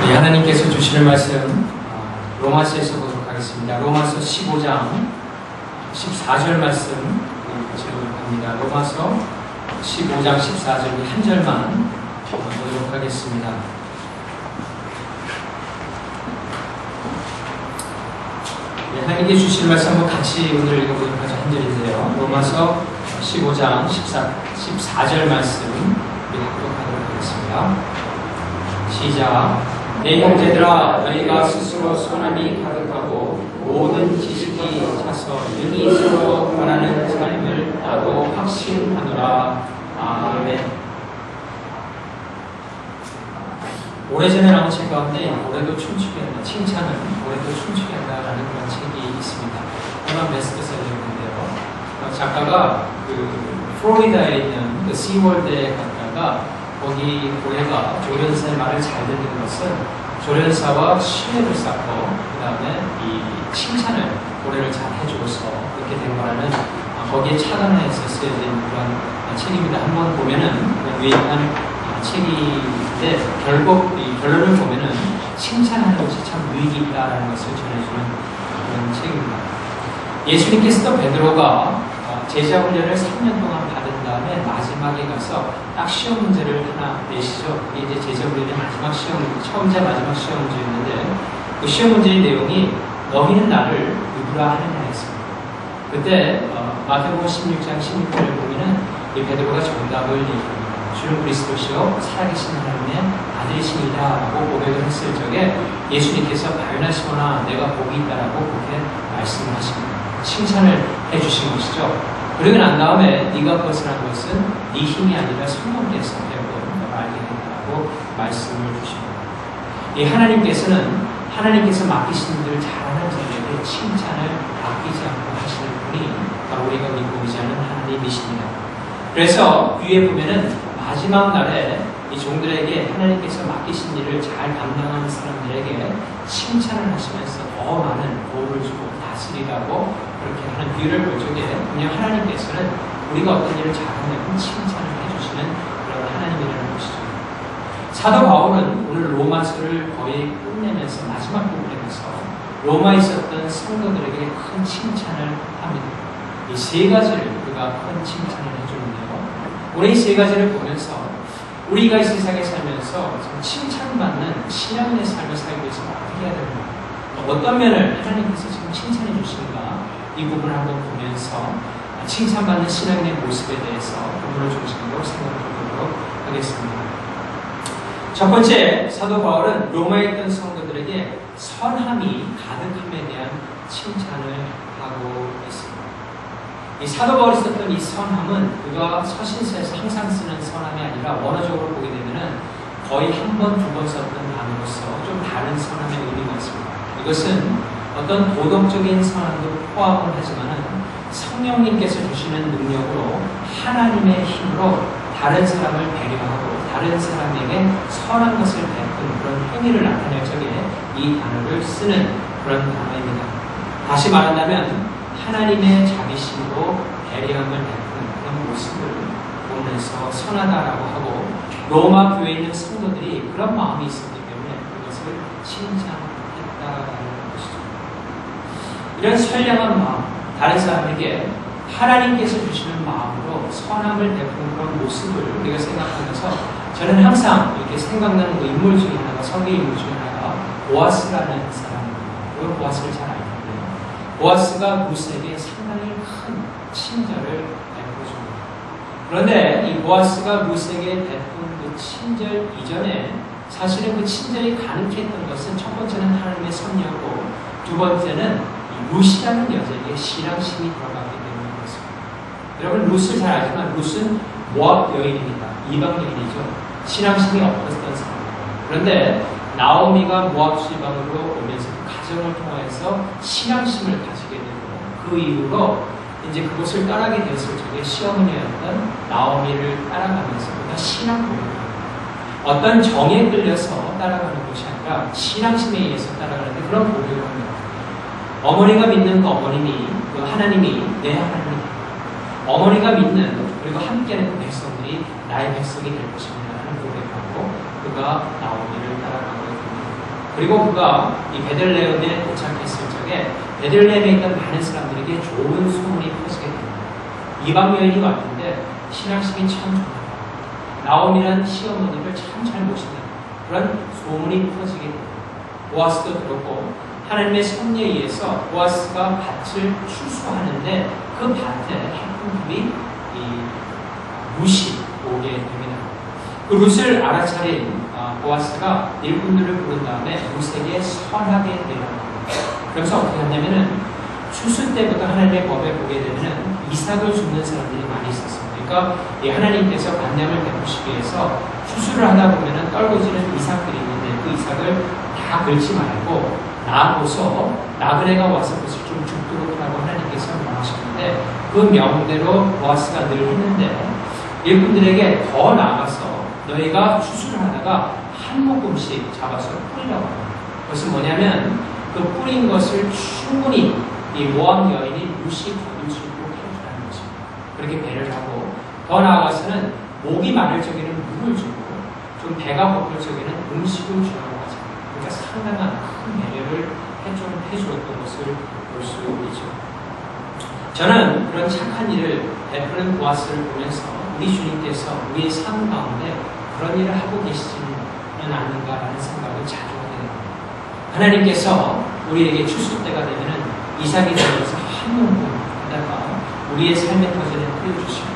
우리 하나님께서 주시는 말씀 로마서에서 보도록 하겠습니다. 로마서 15장 14절 말씀 보도록 합니다. 로마서 15장 14절 한 절만 보도록 하겠습니다. 하나님께 주시는 말씀 한번 같이 오늘 읽어보도록 하죠. 한 절인데요. 로마서 15장 14절 말씀 읽도록 하겠습니다. 시작. 내 형제들아, 너희가 스스로 선함이 가득하고 모든 지식이 차서 능히 서로 권하는 삶을 나도 확신하노라. 아멘. 오래전에 나온 책 가운데 올해도 춤추게 한다, 칭찬은 올해도 춤추게 한다라는 그런 책이 있습니다. 하나 베스트셀러인데요. 작가가 플로리다에 있는 시월드에 갔다가 거기 고래가 조련사의 말을 잘 듣는 것은 조련사와 신뢰를 쌓고 그 다음에 이 칭찬을 고래를 잘 해주고서 그렇게 된 거라는 거기에 차단해서 쓰여진 그런 책입니다. 한번 보면은 유익한 책인데 결국 이 결론을 보면은 칭찬하는 것이 참 유익이 있다라는 것을 전해주는 그런 책입니다. 예수님께서도 베드로가 제자 훈련을 3년 동안 받은 다음에 마지막에 가서 딱 시험 문제를 하나 내시죠. 이게 이제 제자 훈련의 마지막 시험, 처음자 마지막 시험 문제였는데 그 시험 문제의 내용이 너희는 나를 누구라 하느냐였습니다. 그때 마태복음 16장 16절을 보면은 이 베드로가 정답을 얘기합니다. 주는 그리스도시요 살아계신 하나님의 아들이십니다 라고 고백을 했을 적에 예수님께서 발견하시거나 내가 복이 있다라고 그렇게 말씀을 하십니다. 칭찬을 해주신 것이죠. 그러고 난 다음에 네가 그것을 한 것은 네 힘이 아니라 성령께서 되고 알게 된다고 말씀을 주십니다. 이 하나님께서 맡기신 일을 잘하는 자들에게 칭찬을 아끼지 않고 하시는 분이 바로 우리가 믿고 의지하는 하나님이십니다. 그래서 위에 보면은 마지막 날에 이 종들에게 하나님께서 맡기신 일을 잘 감당하는 사람들에게 칭찬을 하시면서 더 많은 보호를 주고 다스리라고 그렇게 하는 비유를 볼 적에 그냥 하나님께서는 우리가 어떤 일을 잘하면 칭찬을 해주시는 그런 하나님이라는 것이죠. 사도 바울은 오늘 로마서를 거의 끝내면서 마지막 부분에 가서 로마에 있었던 성도들에게 큰 칭찬을 합니다. 이 세 가지를 그가 큰 칭찬을 해주는데요. 우리 이 세 가지를 보면서 우리가 이 세상에 살면서 칭찬받는 신앙의 삶을 살기 위해서 어떻게 해야 되는가, 어떤 면을 하나님께서 지금 칭찬해 주시는가, 이 부분을 한번 보면서 칭찬받는 신앙의 모습에 대해서 본문을 중심으로 생각해 보도록 하겠습니다. 첫 번째, 사도 바울은 로마에 있던 성도들에게 선함이 가득함에 대한 칭찬을 하고 있습니다. 이 사도 바울이 썼던 이 선함은 그가 서신서에서 항상 쓰는 선함이 아니라 원어적으로 보게 되면은 거의 한 번, 두 번 썼던 단어로서 좀 다른 선함의 의미가 있습니다. 이것은 어떤 도덕적인 선함도 포함을 하지만은 성령님께서 주시는 능력으로 하나님의 힘으로 다른 사람을 배려하고 다른 사람에게 선한 것을 베푼 그런 행위를 나타낼 적에 이 단어를 쓰는 그런 단어입니다. 다시 말한다면 하나님의 자비심으로 배려함을 베푼 그런 모습을 보면서 선하다라고 하고 로마 교회에 있는 성도들이 그런 마음이 있었기 때문에 그것을 칭찬했다라는 것이죠. 이런 선량한 마음, 다른 사람에게 하나님께서 주시는 마음으로 선함을 베푸는 그런 모습을 우리가 생각하면서 저는 항상 이렇게 생각나는 그 인물 중에 하나가, 성경 인물 중에 하나가 보아스라는 사람입니다. 그 보아스를 잘 알고 보아스가 루스에게 상당히 큰 친절을 베풀어줍니다. 그런데 이 보아스가 루스에게 베푼 그 친절 이전에 사실은 그 친절이 가능했던 것은 첫 번째는 하나님의 섭리였고 두 번째는 루시라는 여자에게 신앙심이 들어갔기 때문이었습니다. 여러분 루스를 잘 알지만 루스는 모압 여인입니다. 이방 여인이죠. 신앙심이 없었던 사람입니다. 그런데 나오미가 모압 지방으로 오면서 가정을 통해서 신앙심을 가지게 되고 그 이후로 이제 그곳을 떠나게 되었을 적에 시어머니였던 나오미를 따라가면서 그가 신앙 고백을 합니다. 어떤 정에 끌려서 따라가는 것이 아니라 신앙심에 의해서 따라가는데 그런 고백을 합니다. 어머니가 믿는 그 어머님이, 그 하나님이 내 하나님입니다. 어머니가 믿는 그리고 함께하는 그 백성들이 나의 백성이 될 것입니다. 라는 고백을 하고 그가 나오미를 따라가게 됩니다. 그리고 그가 이 베들레헴에 도착했을 적에 베들레헴에 있던 많은 사람들에게 좋은 소문이 퍼지게 됩니다. 이방 여인이 왔는데 신앙심이 참 좋다. 나옴이라는 시어머니를 참 잘 모신다. 그런 소문이 퍼지게 됩니다. 보아스도 들었고 하나님의 섭리에 의해서 보아스가 밭을 추수하는데 그 밭에 해품들이 룻이 오게 됩니다. 그 룻을 알아차린 보아스가 일꾼들을 부른 다음에 룻에게 선하게 되라고 합니다. 그래서 어떻게 하냐면은 추수 때부터 하나님의 법에 보게 되면 이삭을 줍는 사람들이 많이 있었습니다. 그러니까 하나님께서 관념을 베푸시기 위해서 추수를 하다 보면은 떨궈지는 이삭들이 있는데 그 이삭을 다 긁지 말고 놔둬서 나그네가 와서 그것을 좀 죽도록 하라고 하나님께서 명하셨는데 그 명대로 보아스가 늘 했는데 일꾼들에게 더 나아가서 너희가 추수를 하다가 한 모금씩 잡아서 뿌리라고 합니다. 그것은 뭐냐면 그 뿌린 것을 충분히 이 모함 여인이 룻이 거둘 수 있도록 해주라는 것입니다. 그렇게 배를 하고 더 나아가서는 목이 마를 적에는 물을 주고 좀 배가 고플 적에는 음식을 주라고 하죠. 그러니까 상당한 큰 배려를 해주었던 것을 볼 수 있죠. 저는 그런 착한 일을 베푸는 보아스를 보면서 우리 주님께서 우리의 삶 가운데 그런 일을 하고 계시지는 않는가라는 생각을 자주 하게 됩니다. 하나님께서 우리에게 추수 때가 되면은 이삭이 되어서 한 몸을 하다가 우리의 삶의 터전에 뿌려주시고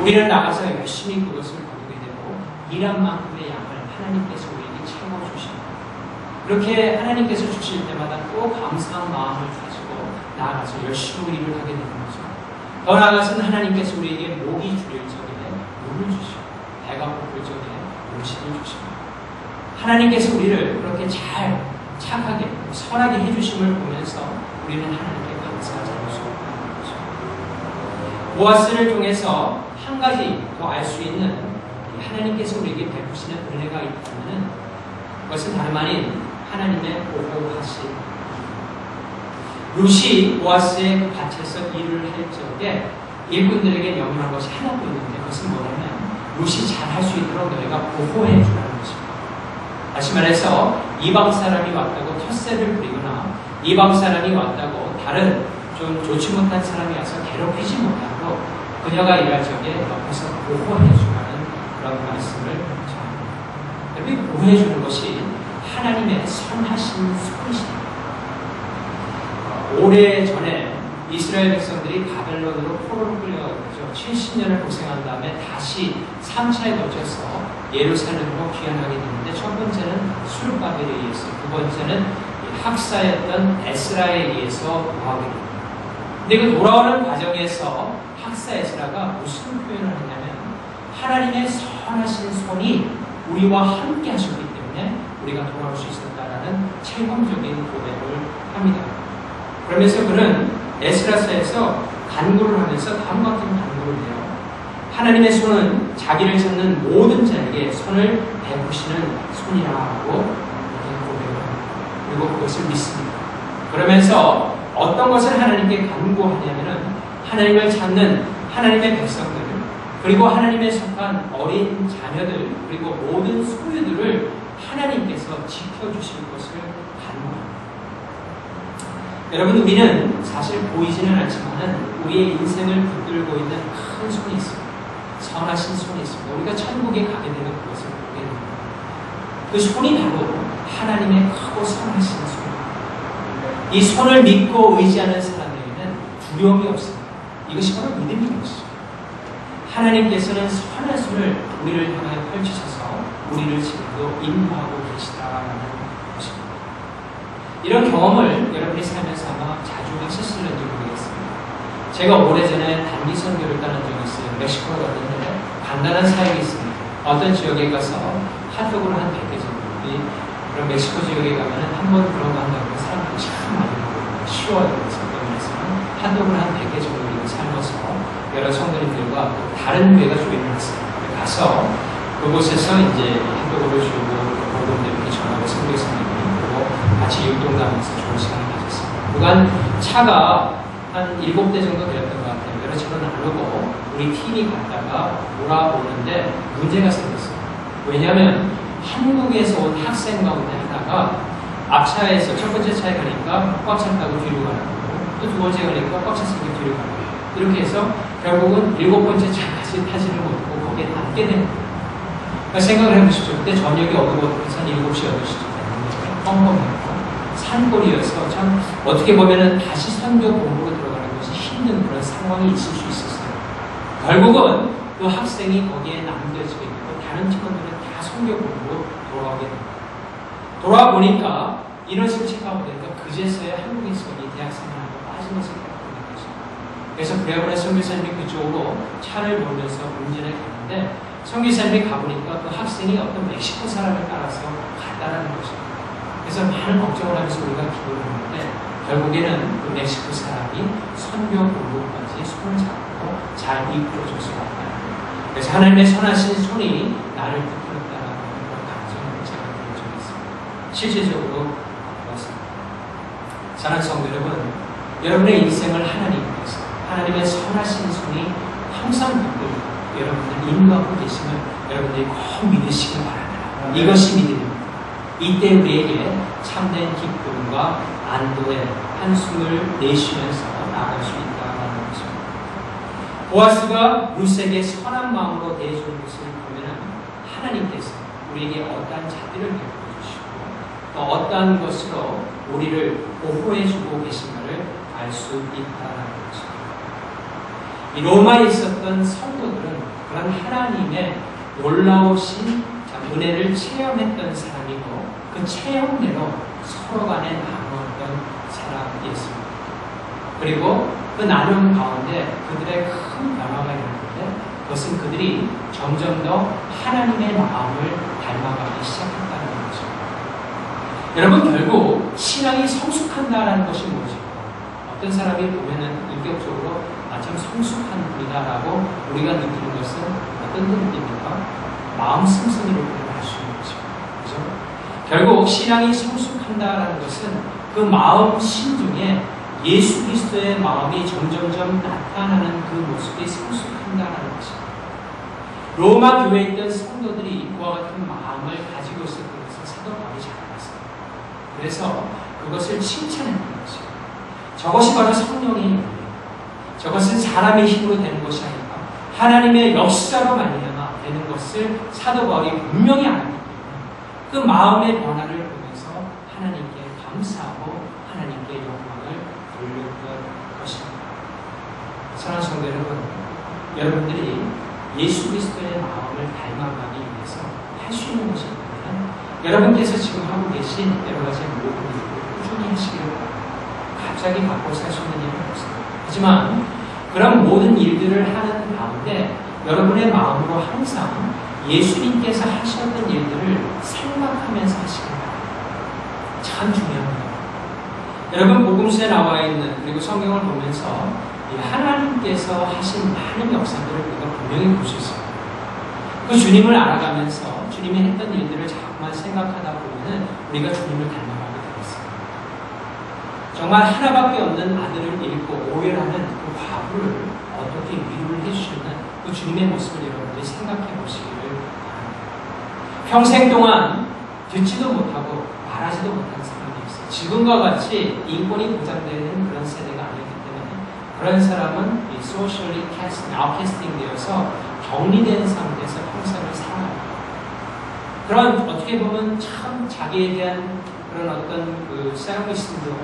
우리는 나가서 열심히 그것을 거두게 되고 일한 만큼의 양을 하나님께서 우리에게 채워주십니다. 그렇게 하나님께서 주실 때마다 또 감사한 마음을 가지고 나아가서 열심히 일을 하게 되는 거죠. 더 나아가서는 하나님께서 우리에게 목이 줄일 적에 물을 주시고 배가 고플 적에 음식을 주시고 하나님께서 우리를 그렇게 잘 착하게 선하게 해주심을 보면서 우리는 하나님께 감사하지 않을 수 없는 거죠. 보아스를 통해서 한 가지 더 알 수 있는 하나님께서 우리에게 베푸시는 은혜가 있다면 그것은 다름 아닌 하나님의 보호하심. 룻이 보아스의 밭에서 일을 할 적에 일꾼들에게 명령한 것이 하나도 있는데 그것은 뭐냐면 룻이 잘 할 수 있도록 너희가 보호해 주라는 것입니다. 다시 말해서 이방 사람이 왔다고 텃세를 부리거나 이방 사람이 왔다고 다른 좀 좋지 못한 사람이 와서 괴롭히지 못하도록 그녀가 일할 적에 옆에서 보호해 주라는 그런 말씀을 전합니다. 여러분이 보호해 주는 것이 하나님의 선하신 손이십니다. 오래전에 이스라엘 백성들이 바벨론으로 포로로 끌려가죠. 70년을 고생한 다음에 다시 3차에 거쳐서 예루살렘으로 귀환하게 되는데 첫 번째는 수르바벨에 의해서 두 번째는 학사였던 에스라에 의해서 돌아오게 됩니다. 근데 그 돌아오는 과정에서 학사 에스라가 무슨 표현을 했냐면 하나님의 선하신 손이 우리와 함께 하셨기 때문에 우리가 돌아올 수 있었다라는 체험적인 고백을 합니다. 그러면서 그는 에스라서에서 간구를 하면서 다음과 같은 간구를 해요. 하나님의 손은 자기를 찾는 모든 자에게 손을 베푸시는 손이라고 고백을 합니다. 그리고 그것을 믿습니다. 그러면서 어떤 것을 하나님께 간구하냐면은 하나님을 찾는 하나님의 백성들 그리고 하나님의 속한 어린 자녀들 그리고 모든 소유들을 하나님께서 지켜주실 것을 간구합니다. 여러분 우리는 사실 보이지는 않지만은 우리의 인생을 붙들고 있는 큰 손이 있습니다. 선하신 손이 있습니다. 우리가 천국에 가게 되는 그것을 보게 됩니다. 그 손이 바로 하나님의 크고 선하신 손입니다. 이 손을 믿고 의지하는 사람에게는 두려움이 없습니다. 이것이 바로 믿음인 것이죠. 하나님께서는 선한 손을 우리를 향해 펼치셔서 우리를 지금도 인도하고 계시다라는 것입니다. 이런 경험을 여러분이 살면서 아마 자주 하셨을는지 모르겠습니다. 제가 오래전에 단기 선교를 따른 적이 있어요. 멕시코로 갔는데 간단한 사역이 있습니다. 어떤 지역에 가서 핫도그를 한 100개 정도 그런 멕시코 지역에 가면은 한 번 그런 거 한다고 사람들이 참 많이 먹고 쉬워요. 그래서 핫도그를 한 100개 정도 삶아서 여러 성도님들과 다른 교회가 조인을 했어요. 가서 그곳에서 이제 핫도그를 주고 여러분들께 전하고 선교사님이 그리고 같이 율동하면서 좋은 시간을 가졌습니다. 그간 차가 한 7대 정도 되었던 것 같아요. 여러 차로 나누고 우리 팀이 갔다가 돌아오는데 문제가 생겼어요. 왜냐하면 한국에서 온 학생 가운데 하나가 앞차에서 첫 번째 차에 가니까 꽉 찼다고 뒤로 가는 거고, 또 두 번째 가니까 꽉 찼으니까 뒤로 가는 거고, 이렇게 해서 결국은 일곱 번째 차까지 타지를 못하고 거기에 닿게 되는 거예요. 그러니까 생각을 해보시죠. 그때 저녁이 어둑어둑해서 한 7시, 8시쯤 됐는데 뻥뻥했고 산골이어서 참 어떻게 보면은 다시 선교 본부로 들어가는 것이 힘든 그런 상황이 있을 수 있었어요. 결국은 그 학생이 거기에 남겨지게 되고 다른 팀원들은 다 선교 본부로 돌아오게 됩니다. 돌아와 보니까 인원수를 체크하고 보니까 그제서야 한국에서 이 대학생을 한번 빠진 것을 겪는 거죠. 그래서 그래버려 선교사님이 그쪽으로 차를 몰면서 운전을 가는데 선교사님이 가보니까 그 학생이 어떤 멕시코 사람을 따라서 갔다라는 거죠. 그래서 많은 걱정을 하면서 우리가 기도를 했는데 결국에는 그 멕시코 사람이 선교 본부까지 손을 잡고 잘 이끌어줘서 왔다. 그래서 하나님의 선하신 손이 나를 이끌었다는 그런 감정을 제가 들은 적이 있습니다. 실질적으로 그렇습니다. 사랑하는 성도 여러분, 여러분의 인생을 하나님께서 하나님의 선하신 손이 항상 붙들고 여러분들 인도하고 계시면 여러분들이 꼭 믿으시길 바랍니다. 이것이 믿음입니다. 이때 우리에게 참된 기쁨과 안도의 한숨을 내쉬면서 나아갈 수 있다는 것입니다. 보아스가 룻에게 선한 마음으로 대해주는 것을 보면 하나님께서 우리에게 어떠한 자비를 베풀어 주시고 또 어떠한 것으로 우리를 보호해주고 계신가를 알 수 있다는 것입니다. 이 로마에 있었던 성도들은 그런 하나님의 놀라우신 은혜를 체험했던 사람이고 그 체험대로 서로 간에 나누었던 사람이었습니다. 그리고 그 나눔 가운데 그들의 큰 변화가 일어났는데 그것은 그들이 점점 더 하나님의 마음을 닮아가기 시작했다는 거죠. 여러분 결국 신앙이 성숙한다라는 것이 뭐죠? 어떤 사람이 보면은 인격적으로 참 성숙한 분이다라고 우리가 느끼는 것은 어떤 느낌입니까? 마음 씀씀이로 표현할 수 있는 거죠. 그죠? 결국 신앙이 성숙한다라는 것은 그 마음 심중에 예수 그리스도의 마음이 점점점 나타나는 그 모습이 성숙한다라는 것입니다. 로마 교회에 있던 성도들이 그와 같은 마음을 가지고 있었던 것을 사도 바울이 잘 알았어요. 그래서 그것을 칭찬했던 것이에요. 저것이 바로 성령의 힘입니다. 저것은 사람의 힘으로 되는 것이 아니라 하나님의 역사로 말미암아 되는 것을 사도 바울이 분명히 알았기 때문에 그 마음의 변화를 보면서 하나님께 감사하고 하나님께 영광을 돌렸던 것입니다. 사랑하는 성도 여러분, 여러분들이 예수 그리스도의 마음을 닮아가기 위해서 할 수 있는 것이 있다면 여러분께서 지금 하고 계신 여러 가지 모든 일을 꾸준히 하시기를 바랍니다. 갑자기 바꿔 살 수 있는 일은 없습니다. 하지만 그런 모든 일들을 하는 가운데 여러분의 마음으로 항상 예수님께서 하셨던 일들을 생각하면서 하시길 바랍니다. 참 중요합니다. 여러분 복음서에 나와 있는 그리고 성경을 보면서 하나님께서 하신 많은 역사들을 우리가 분명히 볼 수 있습니다. 그 주님을 알아가면서 주님이 했던 일들을 자꾸만 생각하다 보면 우리가 주님을 닮아가게 되겠습니다. 정말 하나밖에 없는 아들을 잃고 오열하는 그 과부를 어떻게 위로를 해주시는 그 주님의 모습을 여러분들이 생각해 보시기를 바랍니다. 평생 동안 듣지도 못하고 말하지도 못한 사람이 있어요. 지금과 같이 인권이 보장되는 그런 세대가 아니기 때문에 그런 사람은 이 소셜리 아웃캐스팅 되어서 격리된 상태에서 평생을 살아갑니다. 그런 어떻게 보면 참 자기에 대한 그런 어떤 그 셀피심도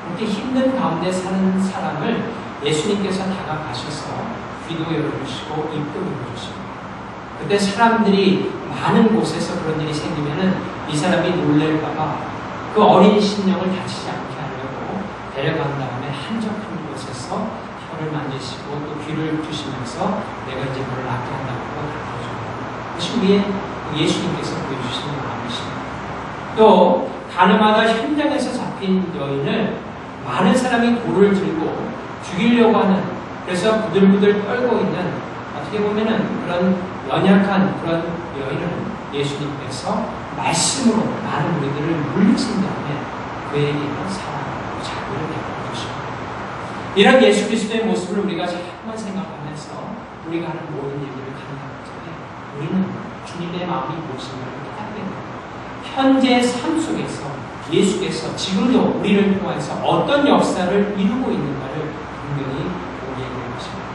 그렇게 힘든 가운데 사는 사람을 예수님께서 다가가셔서 귀도 열어주시고 입도 열어주시고 그때 사람들이 많은 곳에서 그런 일이 생기면은 이 사람이 놀랄까봐 그 어린 심령을 다치지 않게 하려고 데려간 다음에 한적한 곳에서 혀를 만지시고 또 귀를 주시면서 내가 이제 너를 낫게 한다고 다가줘요. 그것이 우리의 예수님께서 보여주시는 마음이십니다. 또 가늠하다 현장에서 잡힌 여인을 많은 사람이 돌을 들고 죽이려고 하는 그래서 부들부들 떨고 있는 어떻게 보면은 그런 연약한 그런 여인을 예수님께서 말씀으로 많은 우리들을 물리친 다음에 그에게 사랑하고 자비를 베풀어 주십니다. 이런 예수 그리스도의 모습을 우리가 자꾸만 생각하면서 우리가 하는 모든 일들을 감당할 때 우리는 주님의 마음이 무엇인가를 깨닫게 됩니다. 현재의 삶 속에서 예수께서 지금도 우리를 통해서 어떤 역사를 이루고 있는가를 분명히 얘기하는 것입니다.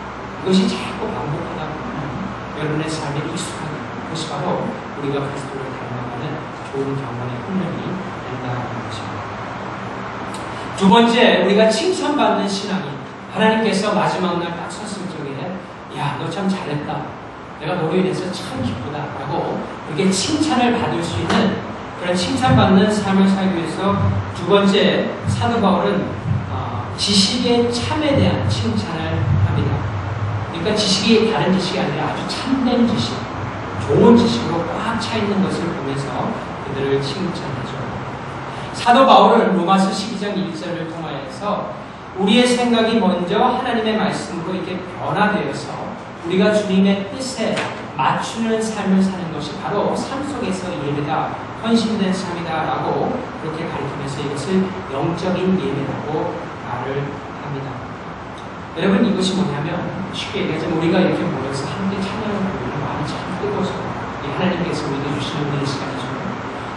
이것이 자꾸 반복하다 보면 여러분의 삶에 익숙하게 그것이 바로 우리가 그리스도를 닮아가는 좋은 경험의 훈련이 된다는 것입니다. 두 번째, 우리가 칭찬받는 신앙이 하나님께서 마지막 날 딱 섰을 적에 야, 너 참 잘했다. 내가 너로 인해서 참 기쁘다. 라고 그렇게 칭찬을 받을 수 있는 그런 칭찬받는 삶을 살기 위해서 두 번째, 사도 바울은 지식의 참에 대한 칭찬을 합니다. 그러니까 지식이 다른 지식이 아니라 아주 참된 지식, 좋은 지식으로 꽉 차 있는 것을 보면서 그들을 칭찬하죠. 사도 바울은 로마서 12장 1절을 통하여서 우리의 생각이 먼저 하나님의 말씀으로 이렇게 변화되어서 우리가 주님의 뜻에 맞추는 삶을 사는 것이 바로 삶 속에서 예배다, 헌신된 삶이다 라고 그렇게 가르치면서 이것을 영적인 예배라고 말을 합니다. 여러분, 이것이 뭐냐면 쉽게 얘기하자면 우리가 이렇게 모여서 함께 찬양을 부르는 마음이 참 뜨거워서 하나님께서 우리에게 주시는 은혜의 시간이죠.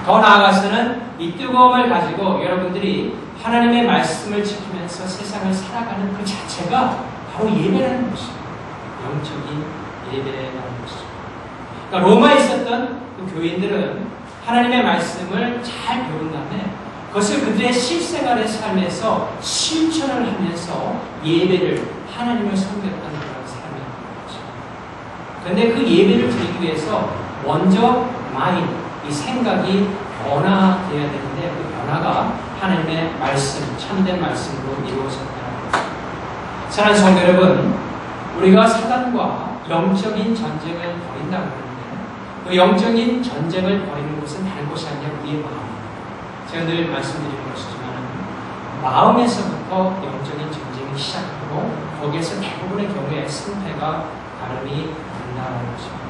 더 나아가서는 이 뜨거움을 가지고 여러분들이 하나님의 말씀을 지키면서 세상을 살아가는 그 자체가 바로 예배라는 것이죠. 영적인 예배라는 것이죠. 그러니까 로마에 있었던 그 교인들은 하나님의 말씀을 잘 배운 다음에 그것을 그들의 실생활의 삶에서 실천을 하면서 예배를 하나님을 섬겼다는 그런 삶이었던 거죠. 그런데 그 예배를 드리기 위해서 먼저 이 생각이 변화되어야 되는데 그 변화가 하나님의 말씀, 참된 말씀으로 이루어졌다는 것입니다. 사랑하는 성도 여러분, 우리가 사단과 영적인 전쟁을 벌인다고 하는데 그 영적인 전쟁을 벌이는 것은 다른 것이 아니라 우리의 마음입니다. 제가 늘 말씀드리는 것이지만 마음에서부터 영적인 전쟁이 시작하고 거기에서 대부분의 경우에 승패가 다름이 된다는 것입니다.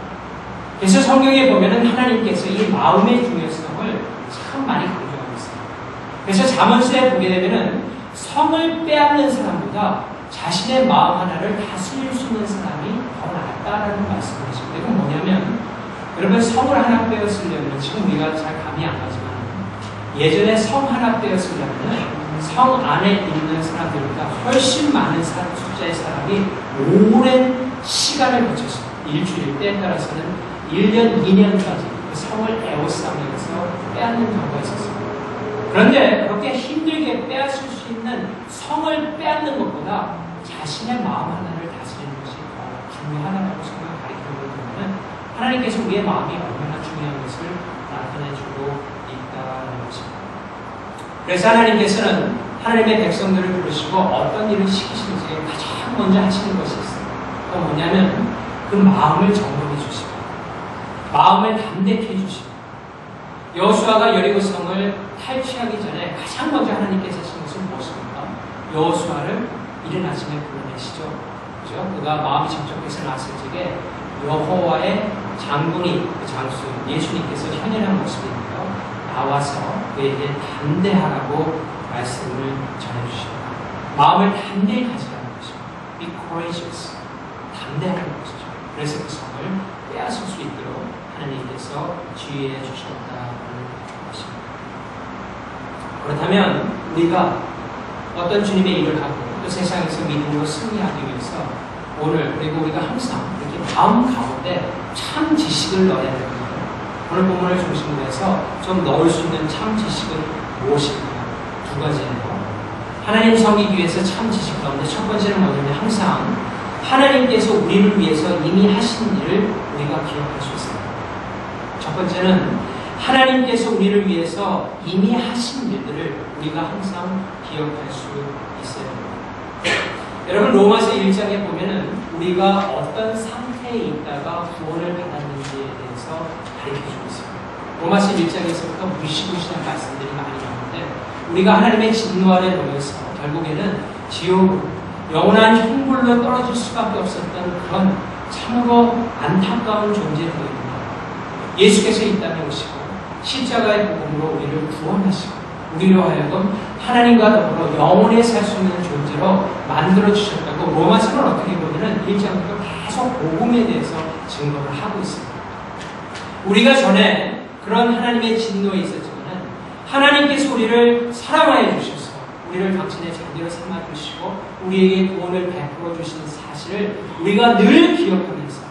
그래서 성경에 보면은 하나님께서 이 마음의 중요성을 참 많이 강조하고 있습니다. 그래서 잠언서에 보게 되면은 성을 빼앗는 사람보다 자신의 마음 하나를 다스릴 수 있는 사람이 더 낫다라는 말씀을 하십니다. 이건 뭐냐면 여러분, 성을 하나 빼앗으려면 지금 우리가 잘 감이 안 가지만 예전에 성 하나 빼앗으려면 성 안에 있는 사람들보다 훨씬 많은 숫자의 사람이 오랜 시간을 거쳤습니다. 일주일, 때에 따라서는 1년, 2년까지 그 성을 에워싸면서 빼앗는 경우가 있었습니다. 그런데 그렇게 힘들게 빼앗을 수 있는 성을 빼앗는 것보다 자신의 마음 하나를 다스리는 것이 더 중요하다고 성경을 가르치는 걸 보면 하나님께서 우리의 마음이 얼마나 중요한 것을 나타내주고 있다는 것입니다. 그래서 하나님께서는 하나님의 백성들을 부르시고 어떤 일을 시키시는지 가장 먼저 하시는 것이 있어요. 그건 뭐냐면 그 마음을 점검해 주시고 마음을 담대케 해주시고 여호수아가 여리고성을 탈취하기 전에 가장 먼저 하나님께서 하신 것은 무엇입니까? 여호수아를 이른 아침에 불러내시죠. 그죠? 그가 마음이 적적해서 나왔을 적에 여호와의 장군이 그 장수 예수님께서 현현한 모습인데요. 나와서 그에게 담대하라고 말씀을 전해주십니다. 마음을 담대히 가지라는 것입니다. Be courageous. 담대하는 것이죠. 그래서 그 성을 빼앗을 수 있도록 하나님께서 지휘해 주셨다는 것입니다. 그렇다면 우리가 어떤 주님의 일을 하고 또 세상에서 믿음으로 승리하기 위해서 오늘 그리고 우리가 항상 이렇게 마음 가운데 참 지식을 넣어야 됩니다. 오늘 본문을 중심으로 해서 좀 넣을 수 있는 참 지식은 무엇입니까? 두 가지예요. 하나님 섬기기 위해서 참 지식 가운데 첫 번째는 뭐냐면 항상 하나님께서 우리를 위해서 이미 하신 일을 우리가 기억할 수 있습니다. 첫 번째는 하나님께서 우리를 위해서 이미 하신 일들을 우리가 항상 기억할 수 있어야 됩니다. 여러분, 로마서 1장에 보면은 우리가 어떤 상태에 있다가 구원을 받았는지에 대해서 가르쳐주고 있습니다. 로마서 1장에서부터 무시무시한 말씀들이 많이 나오는데 우리가 하나님의 진노 아래 놓여서 결국에는 지옥으로 영원한 형벌로 떨어질 수밖에 없었던 그런 참으로 안타까운 존재들입니다. 예수께서 이 땅에 오시고 십자가의 복음으로 우리를 구원하시고 우리로 하여금 하나님과 더불어 영원히 살 수 있는 존재로 만들어주셨다고 로마서는 어떻게 보면 1장부터 계속 복음에 대해서 증거를 하고 있습니다. 우리가 전에 그런 하나님의 진노에 있었지만 하나님께서 우리를 사랑하여 주셔서 우리를 당신의 자녀로 삼아 주시고 우리에게 구원을 베풀어 주신 사실을 우리가 늘 기억하면서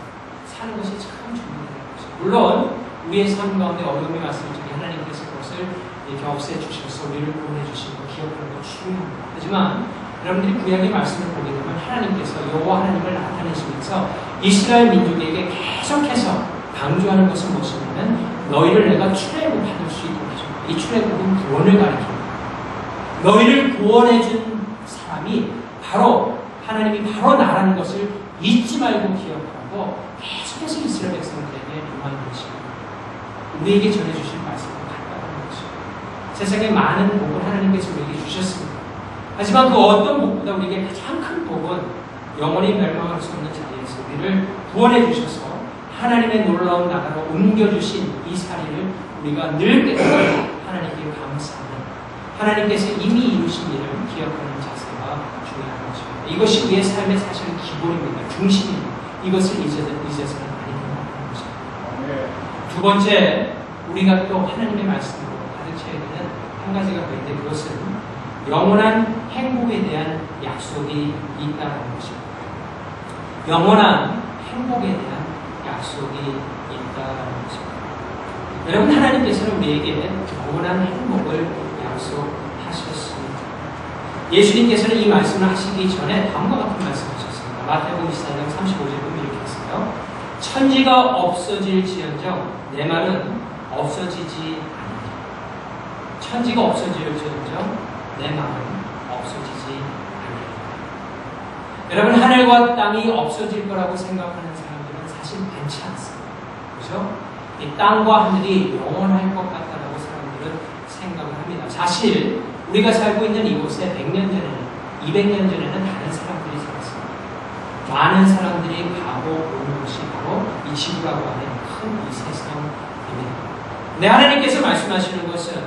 사는 것이 참 중요해요. 물론 우리의 삶 가운데 어려움이 왔을 적에 하나님께서 그것을 이렇게 없애주셔서 우리를 구원해 주시고 기억하는 것 중요합니다. 하지만 여러분들이 구약의 말씀을 보게 되면 하나님께서 여호와 하나님을 나타내시면서 이스라엘 민족에게 계속해서 강조하는 것은 무엇이냐면 너희를 내가 출애굽 받을 수 있도록 해줍니다. 이 출애굽은 구원을 가리킵니다. 너희를 구원해준 사람이 바로 하나님이 바로 나라는 것을 잊지 말고 기억하고 계속해서 이스라엘 백성들에게 명하는 것입니다. 우리에게 전해주신 말씀과 같다는 것입니다. 세상에 많은 복을 하나님께서 우리에게 주셨습니다. 하지만 그 어떤 복보다 우리에게 가장 큰 복은 영원히 멸망할 수 없는 자리에서 우리를 구원해 주셔서 하나님의 놀라운 나라로 옮겨주신 이 사실을 우리가 늘 깨닫고 하나님께 감사하는 하나님께서 이미 이루신 일을 기억하는 자세가 중요한 것입니다. 이것이 우리의 삶의 사실 기본입니다. 중심입니다. 이것을 잊어서는 아니 된다는 것입니다. 두 번째, 우리가 또 하나님의 말씀으로 가득 채워야 되는 한 가지가 있는데 그것은 영원한 행복에 대한 약속이 있다는 것입니다. 영원한 행복에 대한 약속이 있다는 것입니다. 여러분, 하나님께서는 우리에게 영원한 행복을 약속하셨습니다. 예수님께서는 이 말씀을 하시기 전에 다음과 같은 말씀을 하셨습니다. 마태복음 24장 35절에 보면 이렇게 했어요. 천지가 없어질지언정 내 말은 없어지지 않으리라. 천지가 없어질지언정 내 말은 없어지지 않으리라. 여러분, 하늘과 땅이 없어질 거라고 생각하는 사람들은 사실 많지 않습니다. 그렇죠? 이 땅과 하늘이 영원할 것 같다라고 사람들은 생각을 합니다. 사실 우리가 살고 있는 이곳에 100년 전에는 200년 전에는 다른 사람들이 살았습니다. 많은 사람들이 가고 온 곳이 바로 이 지구라고 하는 큰 이 세상입니다. 근데 하나님께서 말씀하시는 것은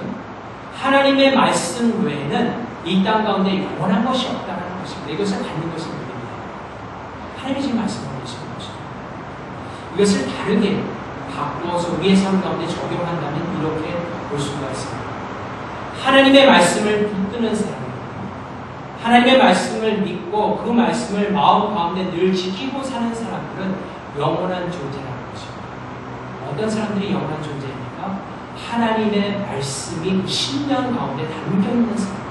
하나님의 말씀 외에는 이 땅 가운데 영원한 것이 없다는 것입니다. 이것을 갖는 것이 우리입니다. 하나님이 지금 말씀하고 계시는 것이죠. 이것을 다르게 바꾸어서 우리의 삶 가운데 적용한다면 이렇게 볼 수가 있습니다. 하나님의 말씀을 붙드는 사람입니다. 하나님의 말씀을 믿고 그 말씀을 마음 가운데 늘 지키고 사는 사람들은 영원한 존재라는 것입니다. 어떤 사람들이 영원한 존재입니까? 하나님의 말씀이 그 신령 가운데 담겨있는 사람입니다.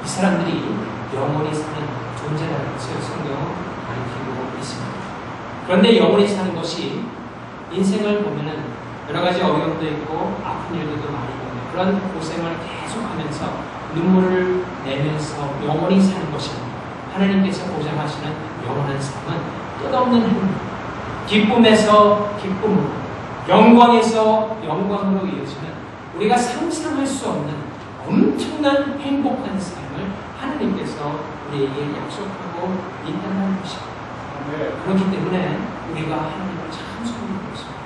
이 사람들이 영원히 사는 존재라는 것을 성경은 가르치고 있습니다. 그런데 영원히 사는 것이 인생을 보면은 여러 가지 어려움도 있고 아픈 일들도 많이 있는데 그런 고생을 계속하면서 눈물을 내면서 영원히 사는 것입니다. 하나님께서 보장하시는 영원한 삶은 끝없는 행복, 기쁨에서 기쁨으로, 영광에서 영광으로 이어지는 우리가 상상할 수 없는 엄청난 행복한 삶을 하나님께서 우리에게 약속하고 있다는 것입니다. 그렇기 때문에 우리가 하나님을 참 소원하고 있습니다.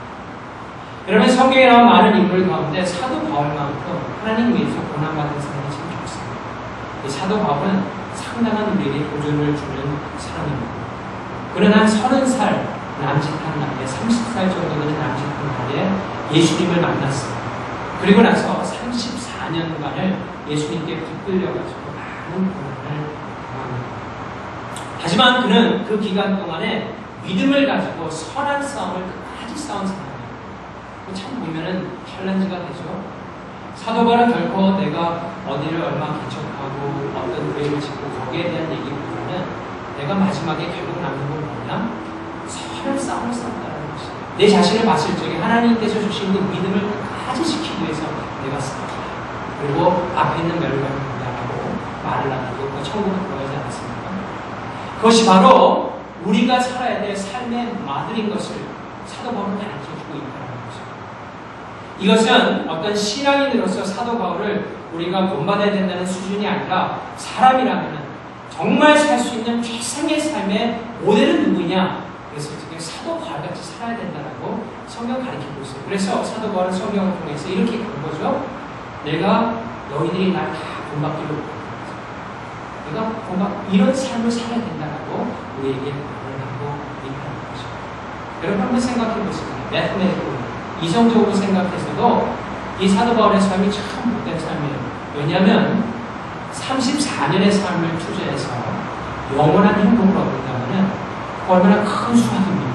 여러분, 성경에 나온 많은 인물 가운데 사도 바울만큼 하나님 위해서 고난받은 사람이 참 좋습니다. 이 사도 바울은 상당한 우리에게 도전을 주는 사람입니다. 그는 한 30살 남짓한 나이에 30살 정도 되는 남짓한 나이에 예수님을 만났습니다. 그리고 나서 34년간을 예수님께 붙들려가지고 많은 고난을 당합니다. 하지만 그는 그 기간 동안에 믿음을 가지고 선한 싸움을 끝까지 싸운 사람입니다. 참 보면은 챌린지가 되죠. 사도 바울은 결코 내가 어디를 얼마 개척하고 어떤 노래를 짓고 거기에 대한 얘기보다는 내가 마지막에 결국 남는 건 뭐냐? 선한 싸움을 싸운다는 것이다. 내 자신을 봤을 적에 하나님께서 주신 그 믿음을 끝까지 지키기 위해서 내가 싸웠다. 그리고 앞에 있는 멸망을 분다라고 말을 나누고 그 천국을 보여지 않았습니까? 그것이 바로 우리가 살아야 될 삶의 마들인 것을 사도 바울은 가르쳐주고 있다는 것입니다. 이것은 어떤 신앙인으로서 사도 바울을 우리가 본받아야 된다는 수준이 아니라 사람이라면 정말 살 수 있는 최상의 삶의 모델은 누구냐? 그래서 지금 사도 바울같이 살아야 된다고 성경 가르치고 있어요. 그래서 사도 바울은 성경을 통해서 이렇게 간 거죠. 내가 너희들이 날 다 본받기로 내가 이런 삶을 살아야 된다고 우리에게 말을 하고 있다는 것입니다. 여러분 한번 생각해 보세요. 매트매틱으로 이성적으로 생각해서도 이 사도 바울의 삶이 참 못된 삶이에요. 왜냐하면 34년의 삶을 투자해서 영원한 행복을 얻는다면 얼마나 큰 수확입니까?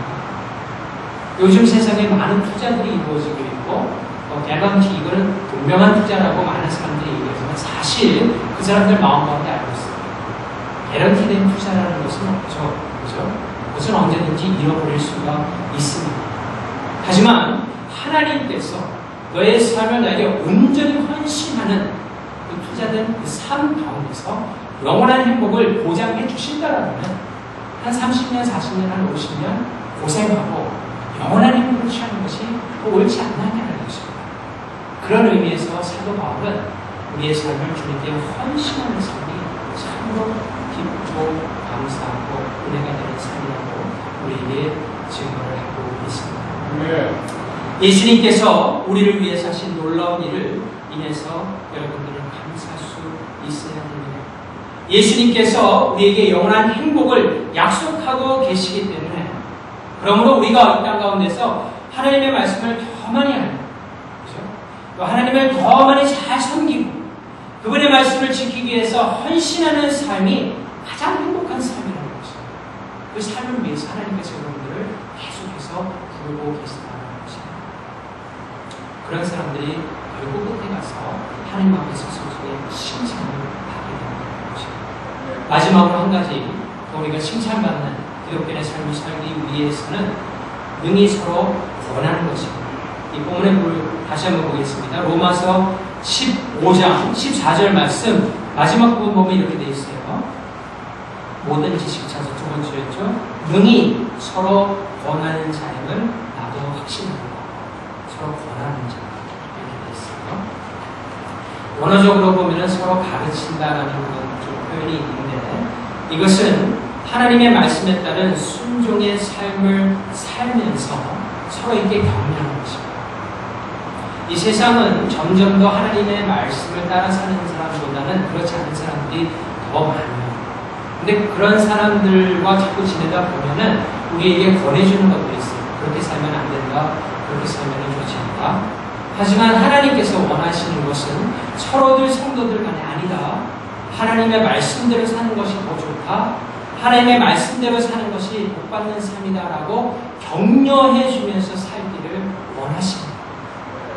요즘 세상에 많은 투자들이 이루어지고 있고 개방치 이거는 분명한 투자라고 많은 사람들이 얘기하지만 사실 그 사람들 마음 가운데 알고 있어요. 개런티된 투자라는 것은 없죠. 그죠? 그것은 언제든지 잃어버릴 수가 있습니다. 하지만 하나님께서 너의 삶을 나에게 온전히 헌신하는 그 투자된 그 삶 가운데서 영원한 행복을 보장해 주신다라면 한 30년, 40년, 한 50년 고생하고 영원한 행복을 취하는 것이 더 옳지 않나냐는 것입니다. 그런 의미에서 사도 바울은 우리의 삶을 주님께 헌신하는 삶이 참으로 기쁘고 감사하고 은혜가 되는 삶이라고 우리에게 증거를 하고 있습니다. 예수님께서 우리를 위해서 하신 놀라운 일을 인해서 여러분들은 감사할 수 있어야 됩니다. 예수님께서 우리에게 영원한 행복을 약속하고 계시기 때문에 그러므로 우리가 이 땅 가운데서 하나님의 말씀을 더 많이 알고 그렇죠? 또 하나님을 더 많이 잘 섬기고 그분의 말씀을 지키기 위해서 헌신하는 삶이 가장 행복한 삶이라는 것입니다. 그 삶을 위해서 하나님께서 여러분들을 계속해서 부르고 계시다는 것입니다. 그런 사람들이 결국 끝에 가서 하나님 앞에서 소속의 칭찬을 받게 되는 것입니다. 마지막으로 한 가지 우리가 칭찬받는 기독교의 삶을 살기 위해서는 능히 서로 권하는 것입니다. 이 본문의 다시 한번 보겠습니다. 로마서 15장 14절 말씀 마지막 부분 보면 이렇게 되어 있어요. 모든 지식 차서 두 번째였죠. 능히 서로 권하는 자임을 나도 확신합니다. 서로 권하는 자 이렇게 되어 있어요. 원어적으로 보면 서로 가르친다라는 그런 표현이 있는데 이것은 하나님의 말씀에 따른 순종의 삶을 살면서 서로에게 격려하는 것입니다. 이 세상은 점점 더 하나님의 말씀을 따라 사는 사람보다는 그렇지 않은 사람들이 더 많아요. 근데 그런 사람들과 자꾸 지내다 보면은 우리에게 권해주는 것들이 있어요. 그렇게 살면 안 된다. 그렇게 살면 좋지 않다. 하지만 하나님께서 원하시는 것은 서로들 성도들 간에 아니다. 하나님의 말씀대로 사는 것이 더 좋다. 하나님의 말씀대로 사는 것이 복받는 삶이다라고 격려해 주면서 살기를 원하십니다.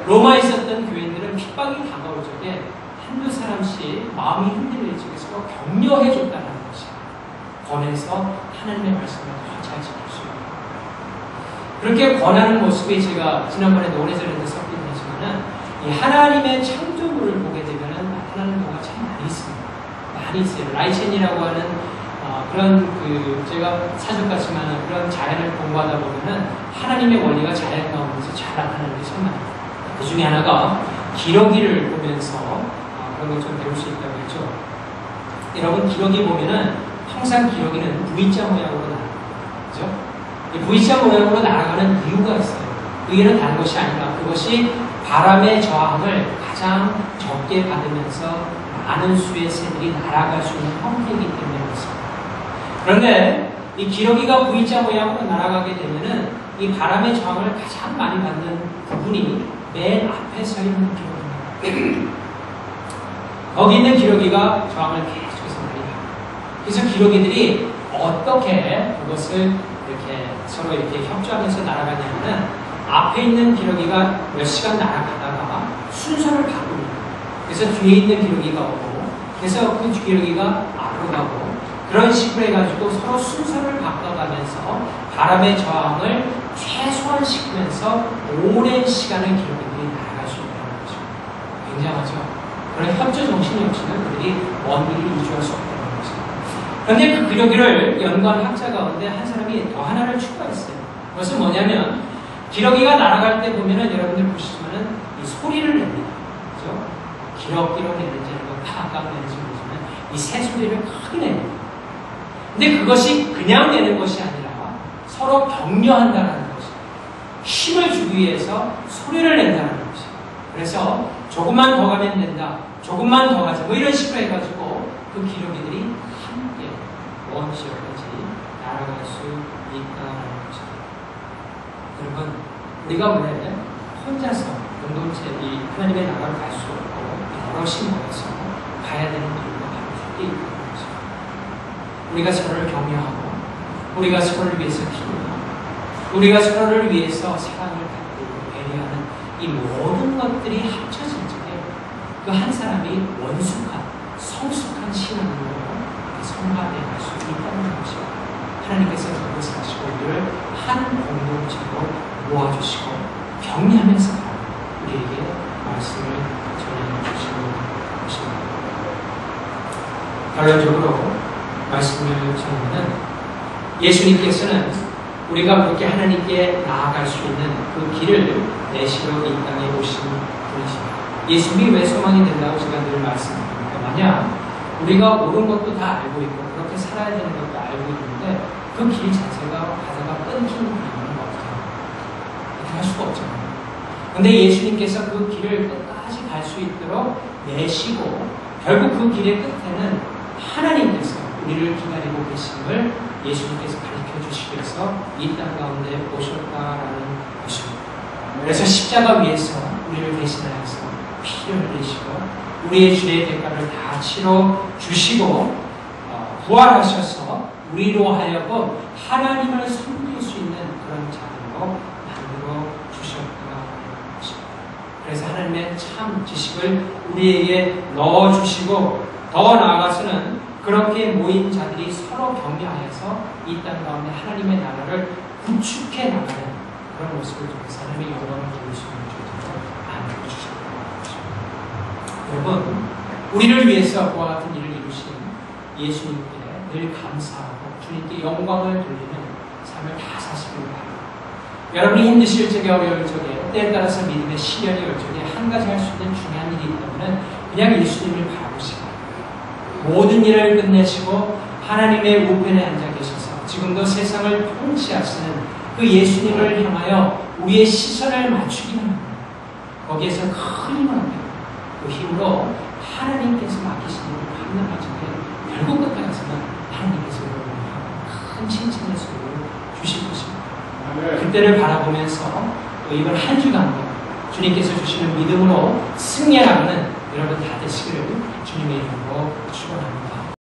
로마에 있었던 교인들은 핍박이 다가올 적에 한두 사람씩 마음이 흔들릴 적에 서로 격려해 줬다는 것입니다. 권해서 하나님의 말씀을 더 잘 지킬 수 있는 그렇게 권하는 모습이 제가 지난번에도 오래전에도 섞긴 했지만은 이 하나님의 창조물을 보게 되면은 나타나는 경우가 참 많이 있습니다. 많이 있어요. 라이첸이라고 하는 그런 제가 사주 같지만 그런 자연을 공부하다 보면은 하나님의 원리가 자연 가운데서 잘 나타나는 게 참 많아요. 그 중에 하나가 기러기를 보면서 그런 걸 좀 배울 수 있다고 했죠. 여러분 기러기 보면은 항상 기러기는 V자 모양으로 날아가요. 그죠? 이 V자 모양으로 날아가는 이유가 있어요. 그 이유는 다른 것이 아니라 그것이 바람의 저항을 가장 적게 받으면서 많은 수의 새들이 날아갈 수 있는 형태이기 때문에 그렇습니다. 그런데 이 기러기가 V자 모양으로 날아가게 되면은 이 바람의 저항을 가장 많이 받는 부분이 맨 앞에 서 있는 기러기입니다. 거기 있는 기러기가 저항을 계속해서 많이 받아요. 그래서 기러기들이 어떻게 그것을 이렇게 서로 이렇게 협조하면서 날아가냐면은 앞에 있는 기러기가 몇 시간 날아가다가 순서를 바꿉니다. 그래서 뒤에 있는 기러기가 오고 그래서 그 기러기가 앞으로 가고 그런 식으로 해가지고 서로 순서를 바꿔가면서 바람의 저항을 최소한 시키면서 오랜 시간을 기러기들이 날아갈 수 있다는 거죠. 굉장하죠. 그런 협조 정신이 없이는 그들이 먼 길을 이주할 수 없다는 거죠. 그런데 그 기러기를 연구한 학자 가운데 한 사람이 더 하나를 추가했어요. 그것은 뭐냐면 기러기가 날아갈 때 보면은 여러분들 보시지만은 이 소리를 냅니다. 그죠? 기럭기럭 내는지 아니면 팍팍 내는지 모르지만 이 새 소리를 크게 냅니다. 근데 그것이 그냥 내는 것이 아니라 서로 격려한다는 것입니다. 힘을 주기 위해서 소리를 낸다는 것입니다. 그래서 조금만 더 가면 된다. 조금만 더 가자. 뭐 이런 식으로 해가지고 그 기러기들이 함께 먼 지역까지 날아갈 수 있다는 것입니다. 여러분, 우리가 왜 혼자서 공동체, 이 하나님의 나라를 갈 수 없고 여럿이 모여서 가야 되는 이유가 바로 거기에 있는 거죠. 우리가 서로를 격려하고, 우리가 서로를 위해서 기도하고, 우리가 서로를 위해서 사랑을 받고 배려하는 이 모든 것들이 합쳐질 적에 그 한 사람이 원숙한, 성숙한 신앙으로 성화되어 갈 수 있다는 것이죠. 하나님께서 그것을 하시고 우리를 한 공동체로 모아주시고 격려하면서 우리에게 말씀을 전해주시는 것입니다. 결론적으로 말씀을 전하는 예수님께서는 우리가 그렇게 하나님께 나아갈 수 있는 그 길을 내시러 이 땅에 오신 분이십니다. 예수님이 왜 소망이 된다고 제가 늘 말씀드립니다. 만약 우리가 옳은 것도 다 알고 있고 그렇게 살아야 되는 것도 알고 있는데 그 길 자체가 가다가 끊기는 길은 없어요. 이렇게 할 수가 없잖아요. 근데 예수님께서 그 길을 끝까지 갈 수 있도록 내시고 결국 그 길의 끝에는 하나님께서 우리를 기다리고 계심을 예수님께서 가르쳐 주시기 위해서 이 땅 가운데 오셨다라는 것입니다. 그래서 십자가 위에서 우리를 대신하여서 피를 흘리시고 우리의 죄의 대가를 다 치러 주시고 부활하셔서 우리로 하여금 하나님을 섬길 수 있는 그런 자들로 만들어 주셨다는 것입니다. 그래서 하나님의 참 지식을 우리에게 넣어주시고 더 나아가서는 그렇게 모인 자들이 서로 격려하여서 이 땅 가운데 하나님의 나라를 구축해 나가는 그런 모습을 통해서 하나님의 영광을 돌릴 수 있는 조건을 만들어 주셨다는 것입니다. 여러분, 우리를 위해서 그와 같은 일을 이루신 예수님께 늘 감사하고 주님께 영광을 돌리는 삶을 다 사시길 바랍니다. 여러분이 힘드실 적에 어려울 적에 때에 따라서 믿음의 시련이 올 적에 한 가지 할 수 있는 중요한 일이 있다면 그냥 예수님을 바라보시고 모든 일을 끝내시고 하나님의 우편에 앉아 계셔서 지금도 세상을 통치하시는 그 예수님을 향하여 우리의 시선을 맞추기만 합니다. 거기에서 큰 힘을 얻게 됩니다. 그 힘으로 하나님께서 맡기신 일을 감당할 적에 결국 끝에 가서는 하나님께서 큰 칭찬의 소리를 주실 것입니다. 그때를 바라보면서 또 이번 한 주간도 주님께서 주시는 믿음으로 승리하는 여러분 다 되시기를 주님의 이름으로 축원합니다.